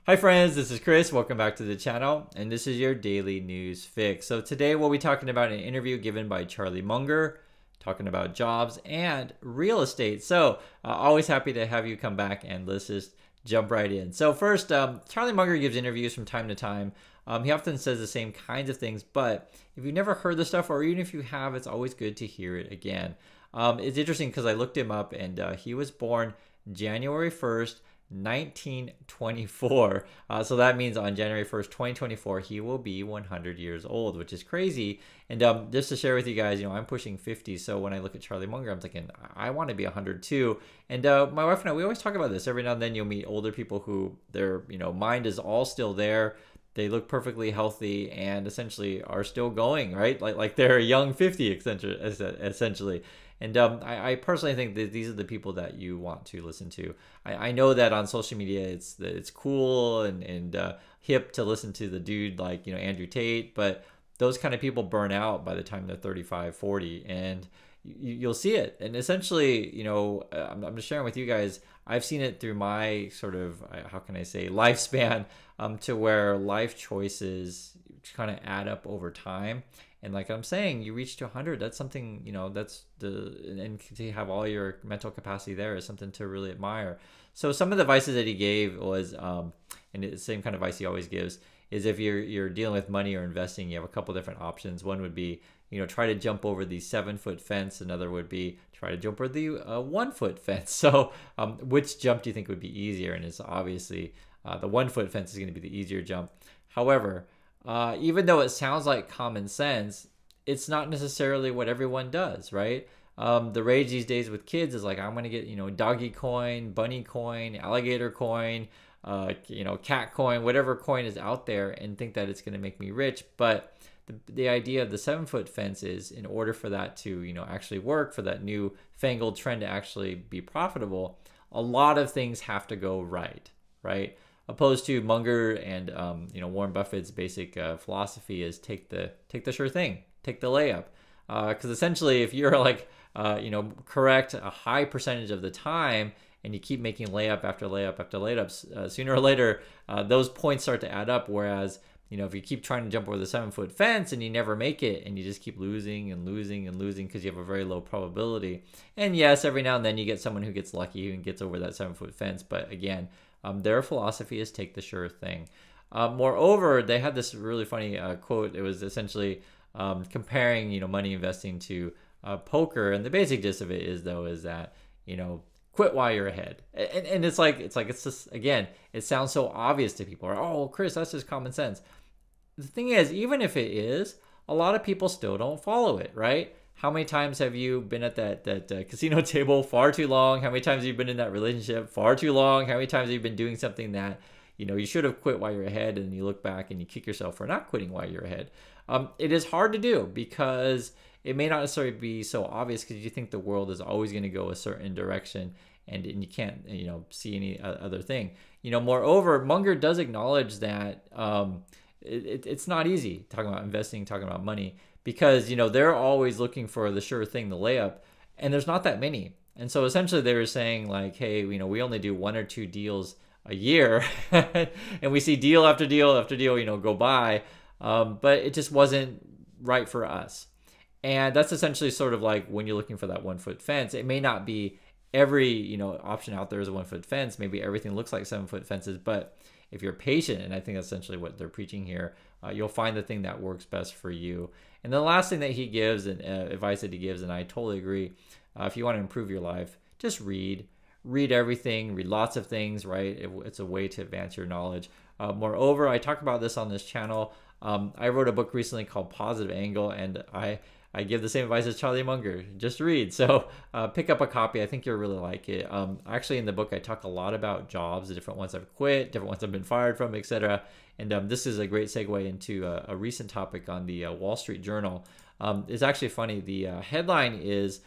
Hi friends, this is Chris. Welcome back to the channel, and this is your daily news fix. So today we'll be talking about an interview given by Charlie Munger, talking about jobs and real estate. So always happy to have you come back, and let's just jump right in. So first, Charlie Munger gives interviews from time to time. He often says the same kinds of things, but if you've never heard the stuff, or even if you have, it's always good to hear it again. It's interesting because I looked him up, and he was born January 1st, 1924. So that means on January 1st, 2024, he will be 100 years old, which is crazy. And just to share with you guys, I'm pushing 50. So when I look at Charlie Munger, I'm thinking, I want to be 100 too. And my wife and I, we always talk about this. Every now and then you'll meet older people who their, mind is all still there. They look perfectly healthy and essentially are still going, right? Like they're a young 50 essentially. And I personally think that these are the people that you want to listen to. I know that on social media it's cool and hip to listen to the dude like Andrew Tate, but those kind of people burn out by the time they're 35, 40, and you'll see it. And essentially, I'm just sharing with you guys. I've seen it through my sort of how can I say lifespan, to where life choices kind of add up over time. And like I'm saying, you reach to 100, that's something, and to have all your mental capacity there is something to really admire. So some of the advices that he gave was, and the same kind of advice he always gives, is if you're dealing with money or investing, you have a couple different options. One would be, try to jump over the 7-foot fence. Another would be try to jump over the 1-foot fence. So which jump do you think would be easier? And it's obviously the 1-foot fence is going to be the easier jump. However, even though it sounds like common sense, it's not necessarily what everyone does, right? The rage these days with kids is like, I'm going to get, doggy coin, bunny coin, alligator coin, cat coin, whatever coin is out there, and think that it's going to make me rich. But the idea of the 7-foot fence is, in order for that to, actually work, for that new fangled trend to actually be profitable, a lot of things have to go right? Opposed to Munger and Warren Buffett's basic philosophy is take the sure thing, take the layup, because essentially if you're like correct a high percentage of the time and you keep making layup after layup after layups, sooner or later those points start to add up. Whereas if you keep trying to jump over the 7-foot fence and you never make it, and you just keep losing and losing and losing because you have a very low probability. And yes, every now and then you get someone who gets lucky and gets over that 7-foot fence, but again, their philosophy is take the sure thing. Moreover, they had this really funny quote. It was essentially comparing, money investing to poker, and the basic gist of it is that quit while you're ahead. And it's just, again, it sounds so obvious to people. Oh, Chris, that's just common sense. The thing is, even if it is, a lot of people still don't follow it, right? How many times have you been at that casino table far too long? How many times have you been in that relationship far too long? How many times have you been doing something that you should have quit while you're ahead, and you look back and you kick yourself for not quitting while you're ahead? It is hard to do because it may not necessarily be so obvious, because you think the world is always going to go a certain direction, and you can't see any other thing. Moreover, Munger does acknowledge that it's not easy talking about investing, talking about money, because they're always looking for the sure thing, the layup, and there's not that many. And so essentially they were saying like, hey, we only do 1 or 2 deals a year, and we see deal after deal after deal go by, but it just wasn't right for us. And that's essentially sort of like when you're looking for that 1-foot fence. It may not be every option out there is a 1-foot fence. Maybe everything looks like 7-foot fences, but if you're patient, and I think that's essentially what they're preaching here, you'll find the thing that works best for you. And the last thing that he gives, and advice that he gives, and I totally agree, if you want to improve your life, just read everything, read lots of things, right? It's a way to advance your knowledge. Moreover, I talk about this on this channel. I wrote a book recently called Positive Angle, and I give the same advice as Charlie Munger. Just read. So pick up a copy. I think you'll really like it. Actually, in the book, I talk a lot about jobs, the different ones I've quit, different ones I've been fired from, etc. And this is a great segue into a recent topic on the Wall Street Journal. It's actually funny. The headline is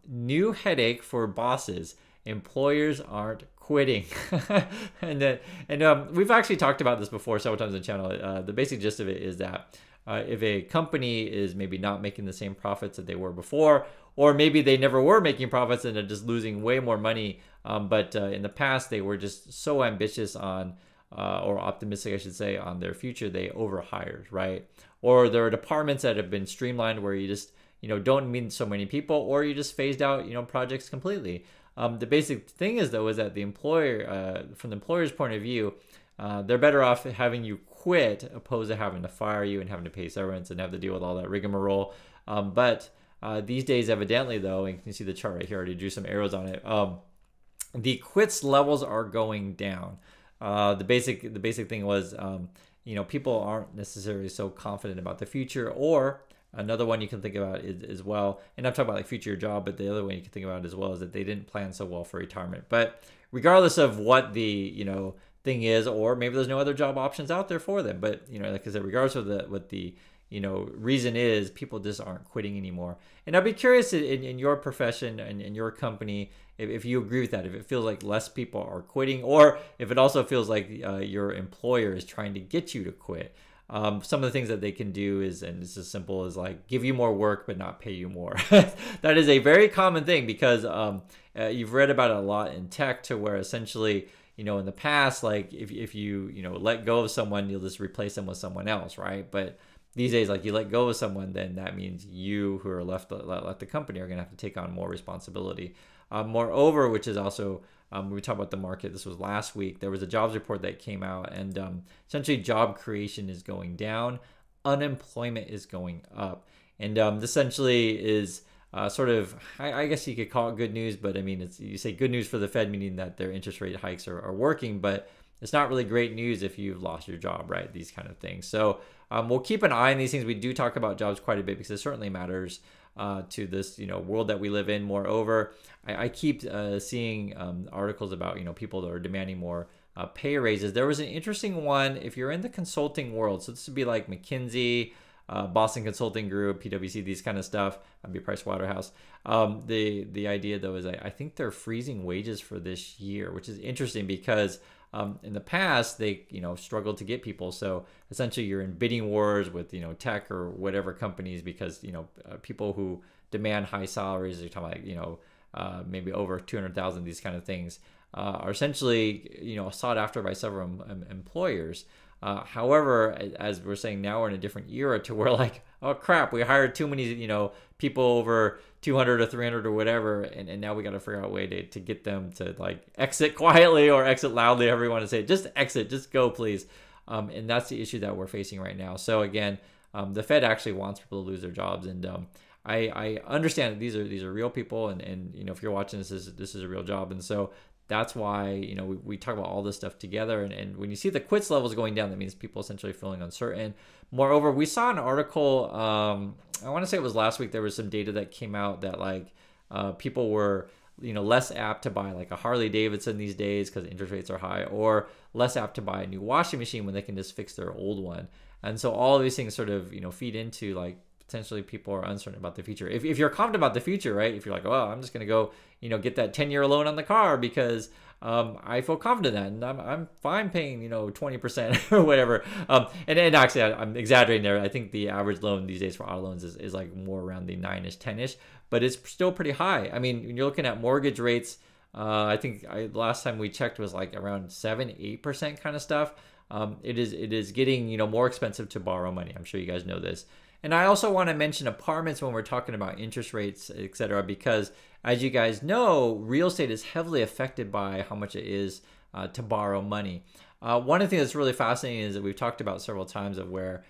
New Headache for Bosses. Employers aren't quitting. and we've actually talked about this before several times on the channel. The basic gist of it is that if a company is maybe not making the same profits that they were before, or maybe they never were making profits and they're just losing way more money, but in the past they were just so ambitious on or optimistic, I should say, on their future, they overhired, right? Or there are departments that have been streamlined where you just, don't need so many people, or you just phased out, projects completely. The basic thing is, though, is that the employer, from the employer's point of view, they're better off having you quit opposed to having to fire you and having to pay severance and have to deal with all that rigmarole. But these days, evidently, though, and you can see the chart right here, I already drew some arrows on it. The quits levels are going down. The basic thing was, people aren't necessarily so confident about the future. Or another one you can think about is as well, and I'm talking about like future job, but the other one you can think about as well is that they didn't plan so well for retirement. But regardless of what the thing is, or maybe there's no other job options out there for them, but like I said, regardless of what the reason is, people just aren't quitting anymore. And I'd be curious in your profession and in your company, if you agree with that, if it feels like less people are quitting, or if it also feels like your employer is trying to get you to quit. Some of the things that they can do is, and it's as simple as like give you more work but not pay you more. That is a very common thing, because you've read about it a lot in tech, to where essentially, in the past, like if you let go of someone, you'll just replace them with someone else, right? But these days, like you let go of someone, then that means you who are left the company are going to have to take on more responsibility. Moreover, which is also, when we talk about the market, this was last week, there was a jobs report that came out, and essentially job creation is going down, unemployment is going up. And this essentially is sort of, I guess you could call it good news, but I mean, you say good news for the Fed, meaning that their interest rate hikes are working, but it's not really great news if you've lost your job, right? These kind of things. So we'll keep an eye on these things. We do talk about jobs quite a bit because it certainly matters to this world that we live in. Moreover, I keep seeing articles about people that are demanding more pay raises. There was an interesting one if you're in the consulting world. So this would be like McKinsey, Boston Consulting Group, PwC, these kind of stuff. I'd be Price Waterhouse. The idea though is I think they're freezing wages for this year, which is interesting because in the past they struggled to get people. So essentially you're in bidding wars with tech or whatever companies, because people who demand high salaries, you're talking about maybe over 200,000, these kind of things are essentially sought after by several employers. However, as we're saying now, we're in a different era to where like, oh crap, we hired too many people over 200 or 300 or whatever, and now we got to figure out a way to get them to like exit quietly or exit loudly, however you want to say it. Just exit, just go please. And that's the issue that we're facing right now. So again, the Fed actually wants people to lose their jobs, and I understand that these are real people, and if you're watching this is a real job, and so that's why we talk about all this stuff together. And when you see the quits levels going down, that means people essentially feeling uncertain. Moreover, we saw an article, I want to say it was last week, there was some data that came out that like people were less apt to buy like a Harley Davidson these days because interest rates are high, or less apt to buy a new washing machine when they can just fix their old one. And so all of these things sort of feed into like potentially people are uncertain about the future. If you're confident about the future, right? If you're like, oh, I'm just going to go, get that 10-year loan on the car because I feel confident in that, and I'm fine paying, 20% or whatever. And actually, I'm exaggerating there. I think the average loan these days for auto loans is like more around the 9-ish, 10-ish, but it's still pretty high. I mean, when you're looking at mortgage rates, I think last time we checked was like around 7-8% kind of stuff. It is getting, more expensive to borrow money. I'm sure you guys know this. And I also want to mention apartments when we're talking about interest rates, etc., because as you guys know, real estate is heavily affected by how much it is to borrow money. One of the things that's really fascinating is that we've talked about several times of where,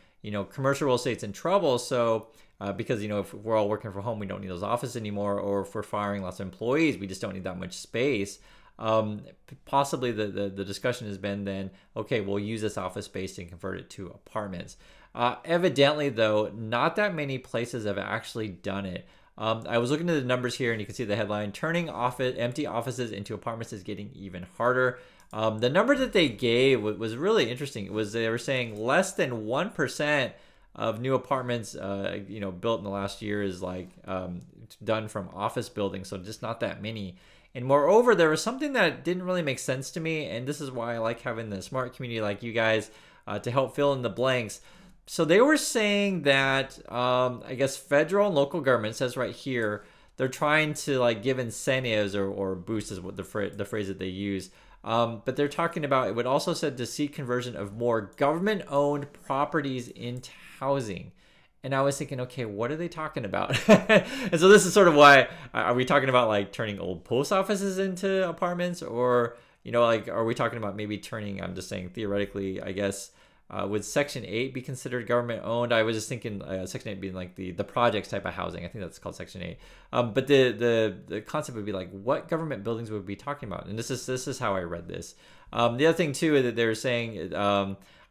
commercial real estate's in trouble. So because, if we're all working from home, we don't need those offices anymore, or if we're firing lots of employees, we just don't need that much space. Possibly the discussion has been then, okay, we'll use this office space and convert it to apartments. Evidently, though, not that many places have actually done it. I was looking at the numbers here, and you can see the headline, turning empty offices into apartments is getting even harder. The number that they gave was really interesting. They were saying less than 1% of new apartments built in the last year is like done from office buildings, so just not that many. And moreover, there was something that didn't really make sense to me, and this is why I like having the smart community like you guys to help fill in the blanks. So they were saying that, I guess federal and local government, says right here, they're trying to like give incentives or boost is what the phrase that they use But they're talking about, it would also said to seek conversion of more government-owned properties into housing. And I was thinking, okay, what are they talking about? And so this is sort of why, are we talking about like turning old post offices into apartments, or, like, are we talking about maybe turning, I'm just saying theoretically, I guess, would Section 8 be considered government owned? I was just thinking Section 8 being like the projects type of housing. I think that's called Section 8. But the concept would be like, what government buildings would we be talking about? And this is how I read this. The other thing too is that they're saying,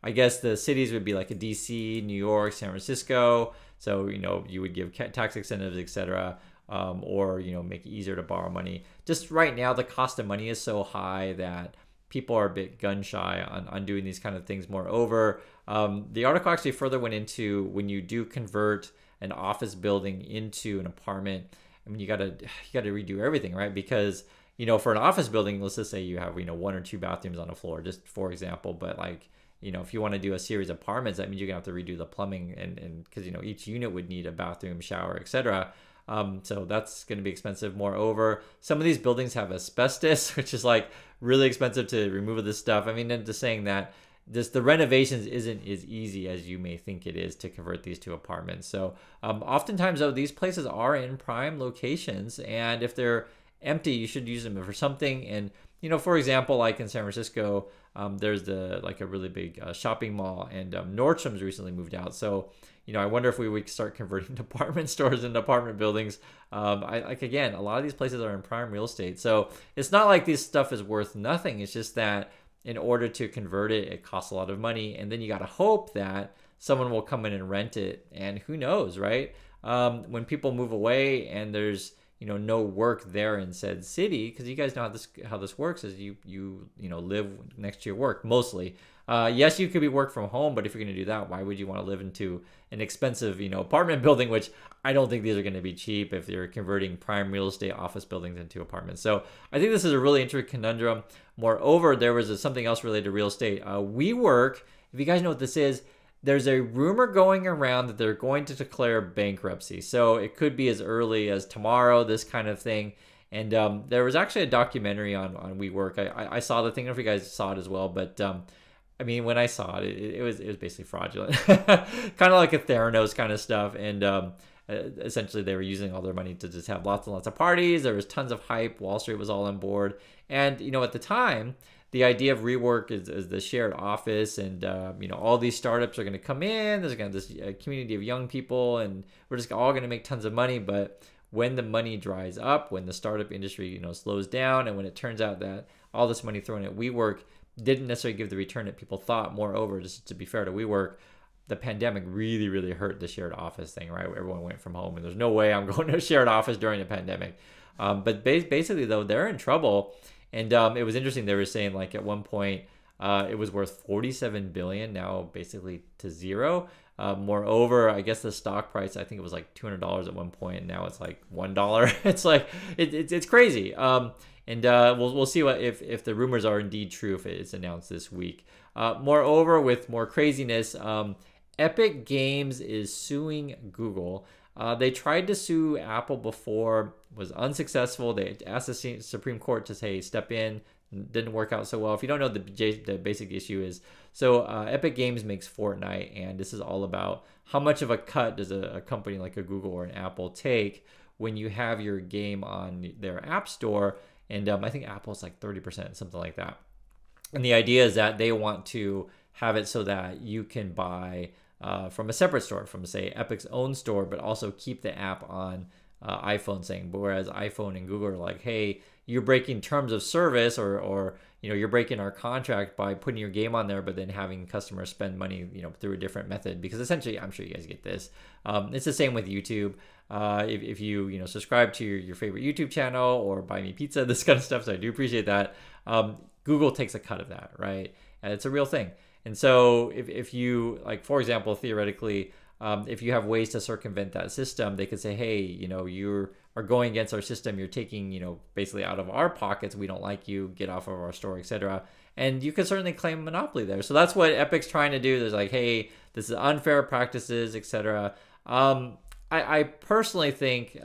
I guess the cities would be like a DC, New York, San Francisco. So, you would give tax incentives, etc. Or, make it easier to borrow money. Just right now, the cost of money is so high that people are a bit gun shy on doing these kind of things. Moreover, the article actually further went into when you do convert an office building into an apartment. I mean, you gotta redo everything, right? Because for an office building, let's just say you have 1 or 2 bathrooms on a floor, just for example. But like, if you want to do a series of apartments, that means you're gonna have to redo the plumbing and because each unit would need a bathroom, shower, etc. So that's going to be expensive. Moreover, some of these buildings have asbestos, which is like really expensive to remove this stuff. I mean, just saying that the renovations isn't as easy as you may think it is to convert these to apartments. So oftentimes, though, these places are in prime locations, and if they're empty, you should use them for something. And for example, like in San Francisco, there's a really big shopping mall, and Nordstrom's recently moved out. So I wonder if we would start converting department stores into apartment buildings. Again, a lot of these places are in prime real estate. So it's not like this stuff is worth nothing. It's just that in order to convert it, it costs a lot of money. And then you got to hope that someone will come in and rent it. And who knows, right? When people move away and there's no work there in said city, because you guys know how this works is you live next to your work mostly. Yes, you could be work from home, but if you're going to do that, why would you want to live into an expensive apartment building, which I don't think these are going to be cheap if you're converting prime real estate office buildings into apartments. So I think this is a really interesting conundrum. Moreover, there was something else related to real estate. WeWork, if you guys know what this is, there's a rumor going around that they're going to declare bankruptcy. So it could be as early as tomorrow, this kind of thing. And there was actually a documentary on WeWork. I saw the thing. I don't know if you guys saw it as well, but I mean, when I saw it, it was basically fraudulent, kind of like a Theranos kind of stuff. And essentially, they were using all their money to just have lots and lots of parties. There was tons of hype. Wall Street was all on board. And at the time, the idea of WeWork is the shared office, and all these startups are going to come in. There's going to be this community of young people, and we're just all going to make tons of money. But when the money dries up, when the startup industry slows down, and when it turns out that all this money thrown at WeWork didn't necessarily give the return that people thought. Moreover, just to be fair to WeWork, the pandemic really, really hurt the shared office thing, right? Everyone went from home, and there's no way I'm going to a shared office during a pandemic. But basically, though, they're in trouble. And it was interesting. They were saying like at one point it was worth 47 billion, now basically to zero. Moreover, I guess the stock price, I think it was like $200 at one point, and now it's like $1. It's like it's crazy. And we'll see what if the rumors are indeed true, if it's announced this week. Moreover, with more craziness, Epic Games is suing Google. They tried to sue Apple before, was unsuccessful. They asked the Supreme Court to say step in, didn't work out so well. If you don't know, the basic issue is, so Epic Games makes Fortnite, and this is all about how much of a cut does a company like a Google or an Apple take when you have your game on their app store. And I think Apple's like 30%, something like that. And the idea is that they want to have it so that you can buy from a separate store, from say Epic's own store, but also keep the app on iPhone saying, but whereas iPhone and Google are like, hey, you're breaking terms of service, or you're breaking our contract by putting your game on there, but then having customers spend money through a different method. Because essentially, I'm sure you guys get this, it's the same with YouTube. If you subscribe to your favorite YouTube channel or buy me pizza, this kind of stuff, so I do appreciate that, Google takes a cut of that, right? And it's a real thing. And so if you, like, for example, theoretically, if you have ways to circumvent that system, they could say, hey, you are going against our system. You're taking, basically out of our pockets. We don't like you. Get off of our store, etc. And you could certainly claim monopoly there. So that's what Epic's trying to do. There's like, hey, this is unfair practices, etc. I personally think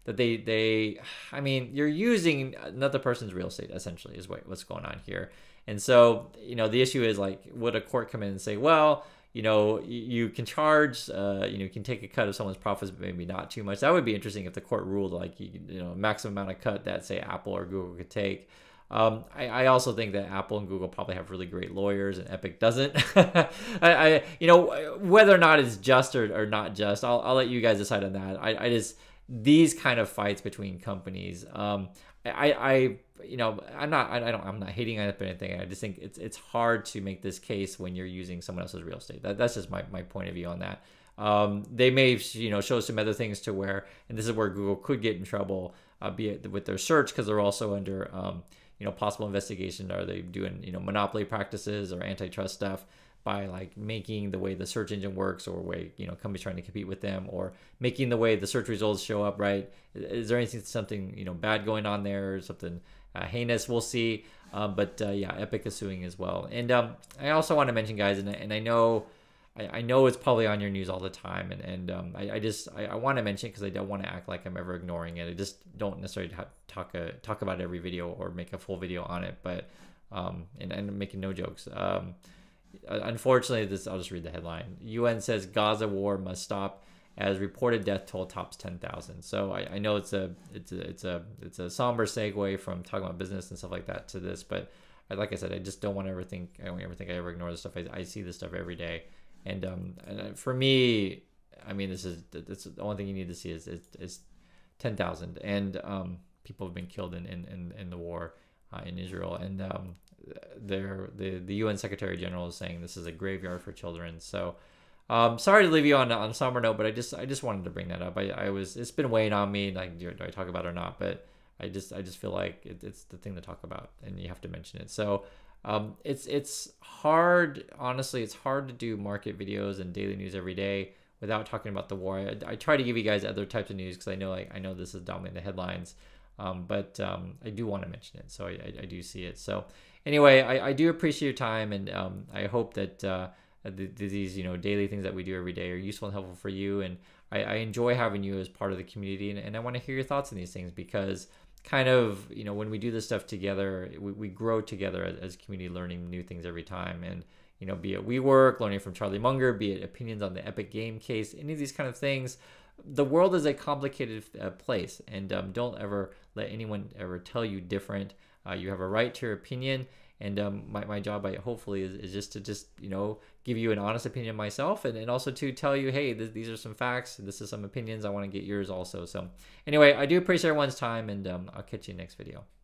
that I mean, you're using another person's real estate essentially is what's going on here. And so, the issue is like, would a court come in and say, well, you can charge, you can take a cut of someone's profits, but maybe not too much. That would be interesting if the court ruled like, maximum amount of cut that say Apple or Google could take. I also think that Apple and Google probably have really great lawyers, and Epic doesn't. Whether or not it's just or not just, I'll let you guys decide on that. I just, these kind of fights between companies, I'm not hating on it or anything. I just think it's hard to make this case when you're using someone else's real estate. That's just my point of view on that. They may show some other things to where, and this is where Google could get in trouble, be it with their search, because they're also under possible investigation. Are they doing monopoly practices or antitrust stuff by like making the way the search engine works, or way companies trying to compete with them, or making the way the search results show up, right? Is there something bad going on there, or something heinous? We'll see. But yeah, Epic is suing as well. And I also want to mention, guys, and I know it's probably on your news all the time, and I want to mention it because I don't want to act like I'm ever ignoring it. I just don't necessarily talk about every video or make a full video on it, but and I'm making no jokes. Unfortunately, I'll just read the headline. UN says Gaza war must stop as reported death toll tops 10,000. So I know it's a somber segue from talking about business and stuff like that to this, but like I said, I just don't want to ever think I ever ignore this stuff. I see this stuff every day. And for me, I mean, that's the only thing you need to see is 10,000, and people have been killed in the war in Israel, and the UN Secretary General is saying this is a graveyard for children. So sorry to leave you on a somber note, but I just wanted to bring that up. It's been weighing on me, like, do I talk about it or not? But I just feel like it's the thing to talk about, and you have to mention it. So. It's hard, honestly, it's hard to do market videos and daily news every day without talking about the war. I try to give you guys other types of news because I know this is dominating the headlines, but I do want to mention it, so I do see it. So anyway, I do appreciate your time, and I hope that these daily things that we do every day are useful and helpful for you, and I enjoy having you as part of the community, and I want to hear your thoughts on these things, because kind of when we do this stuff together, we grow together as a community, learning new things every time. And be it WeWork, learning from Charlie Munger, be it opinions on the Epic game case, any of these kind of things. The world is a complicated place, and don't ever let anyone ever tell you different. You have a right to your opinion, and my job, hopefully, is just to give you an honest opinion myself, and also to tell you, hey, these are some facts, this is some opinions, I want to get yours also. So anyway, I do appreciate everyone's time, and I'll catch you next video.